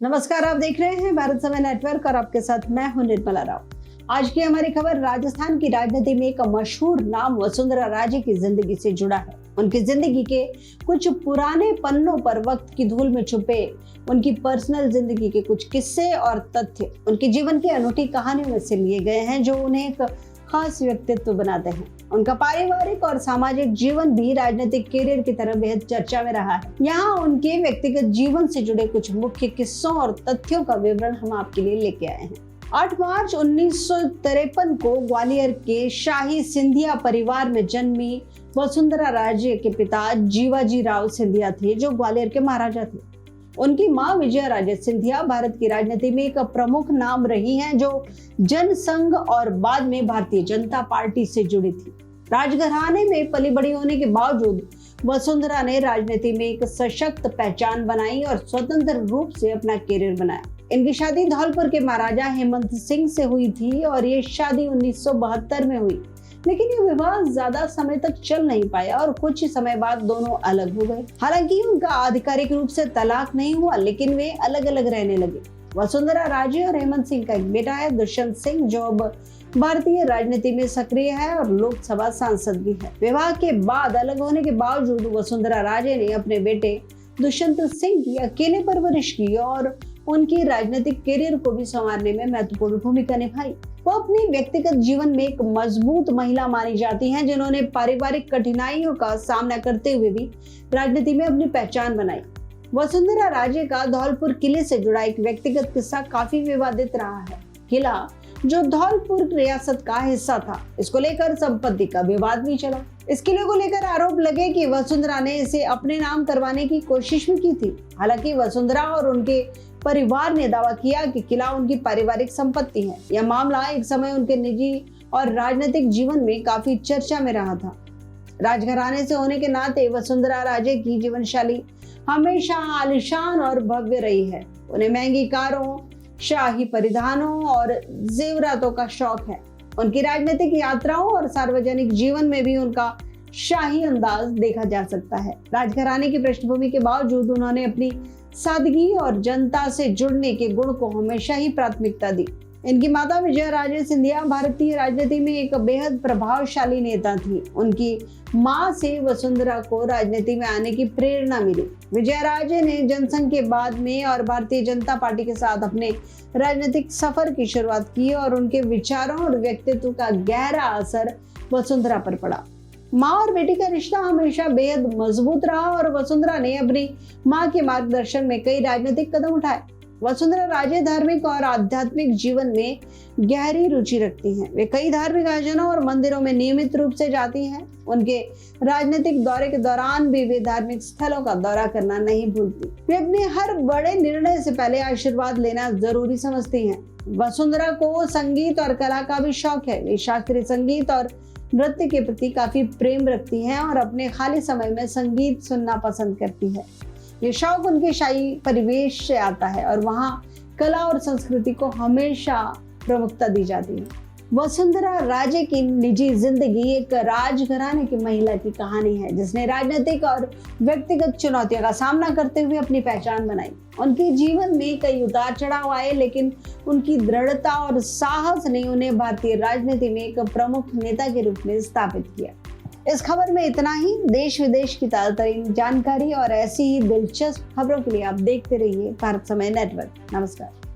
नमस्कार, आप देख रहे हैं भारत समय नेटवर्क और आपके साथ मैं हूं निर्मला राव। आज की हमारी खबर राजस्थान की राजनीति में एक मशहूर नाम वसुंधरा राजे की जिंदगी से जुड़ा है। उनकी जिंदगी के कुछ पुराने पन्नों पर वक्त की धूल में छुपे उनकी पर्सनल जिंदगी के कुछ किस्से और तथ्य उनके जीवन की अनूठी कहानियों में से लिए गए हैं, जो उन्हें एक खास व्यक्तित्व बनाते हैं। उनका पारिवारिक और सामाजिक जीवन भी राजनीतिक कैरियर की तरह बेहद चर्चा में रहा है। यहाँ उनके व्यक्तिगत जीवन से जुड़े कुछ मुख्य किस्सों और तथ्यों का विवरण हम आपके लिए लेके आए हैं। 8 मार्च 1953 को ग्वालियर के शाही सिंधिया परिवार में जन्मी वसुंधरा राजे के पिता जीवाजी राव सिंधिया थे, जो ग्वालियर के महाराजा थे। उनकी मां विजया राजे सिंधिया भारत की राजनीति में एक प्रमुख नाम रही हैं, जो जनसंघ और बाद में भारतीय जनता पार्टी से जुड़ी थी। राजघराने में पली बड़ी होने के बावजूद वसुंधरा ने राजनीति में एक सशक्त पहचान बनाई और स्वतंत्र रूप से अपना कैरियर बनाया। इनकी शादी धौलपुर के महाराजा हेमंत सिंह से हुई थी और ये शादी 1972 में हुई, लेकिन ये विवाह ज्यादा समय तक चल नहीं पाया और कुछ ही समय बाद दोनों अलग हो गए। हालांकि उनका आधिकारिक रूप से तलाक नहीं हुआ, लेकिन वे अलग अलग रहने लगे। वसुंधरा राजे और हेमंत सिंह का एक बेटा है, दुष्यंत सिंह, जो अब भारतीय राजनीति में सक्रिय है और लोकसभा सांसद भी है। विवाह के बाद अलग होने के बावजूद वसुंधरा राजे ने अपने बेटे दुष्यंत सिंह की अकेले परवरिश की और उनकी राजनीतिक कैरियर को भी संवारने में महत्वपूर्ण भूमिका निभाई। वो अपनी व्यक्तिगत जीवन में एक मजबूत महिला मानी जाती हैं, जिन्होंने पारिवारिक कठिनाइयों का सामना करते हुए भी राजनीति में अपनी पहचान बनाई। वसुंधरा राजे का धौलपुर किले से जुड़ा एक व्यक्तिगत किस्सा काफी विवादित रहा है। किला, जो धौलपुर रियासत का हिस्सा था, इसको लेकर संपत्ति का विवाद भी चला। इस किले को लेकर आरोप लगे कि वसुंधरा ने इसे अपने नाम करवाने की कोशिश भी की थी। हालांकि वसुंधरा और उनके परिवार ने दावा किया कि किला उनकी पारिवारिक संपत्ति है। यह मामला एक समय उनके निजी और राजनीतिक जीवन में काफी चर्चा में रहा था। राजघराने से होने के नाते वसुंधरा राजे की जीवन शैली हमेशा आलीशान और भव्य रही है। उन्हें महंगी कारों, शाही परिधानों और जेवरातों का शौक है। उनकी राजनीतिक यात्राओं और सार्वजनिक जीवन में भी उनका शाही अंदाज देखा जा सकता है। राजघराने की पृष्ठभूमि के बावजूद उन्होंने अपनी सादगी और जनता से जुड़ने के गुण को हमेशा ही प्राथमिकता दी। इनकी माता विजया राजे सिंधिया भारतीय राजनीति में एक बेहद प्रभावशाली नेता थी। उनकी मां से वसुंधरा को राजनीति में आने की प्रेरणा मिली। विजया राजे ने जनसंघ के बाद में और भारतीय जनता पार्टी के साथ अपने राजनीतिक सफर की शुरुआत की और उनके विचारों और व्यक्तित्व का गहरा असर वसुंधरा पर पड़ा। माँ और बेटी का रिश्ता हमेशा बेहद मजबूत रहा और वसुंधरा ने अपनी माँ के मार्गदर्शन में कई राजनीतिक कदम उठाए। वसुंधरा राजे धार्मिक और आध्यात्मिक जीवन में गहरी रुचि रखती हैं। वे कई धार्मिक आयोजनों और मंदिरों में नियमित रूप से जाती हैं। उनके राजनीतिक दौरे के दौरान भी वे धार्मिक स्थलों का दौरा करना नहीं भूलती। वे अपने हर बड़े निर्णय से पहले आशीर्वाद लेना जरूरी समझती हैं। वसुंधरा को संगीत और कला का भी शौक है। वे शास्त्रीय संगीत और नृत्य के प्रति काफी प्रेम रखती हैं और अपने खाली समय में संगीत सुनना पसंद करती है। ये शौक उनके शाही परिवेश से आता है और वहाँ कला और संस्कृति को हमेशा प्रमुखता दी जाती है। वसुंधरा राजे की निजी जिंदगी एक राजघराने की महिला की कहानी है, जिसने राजनीतिक और व्यक्तिगत चुनौतियों का सामना करते हुए अपनी पहचान बनाई। उनके जीवन में कई उतार चढ़ाव आए, लेकिन उनकी दृढ़ता और साहस ने उन्हें भारतीय राजनीति में एक प्रमुख नेता के रूप में स्थापित किया। इस खबर में इतना ही। देश विदेश की ताजा तरीन जानकारी और ऐसी ही दिलचस्प खबरों के लिए आप देखते रहिए भारत समय नेटवर्क। नमस्कार।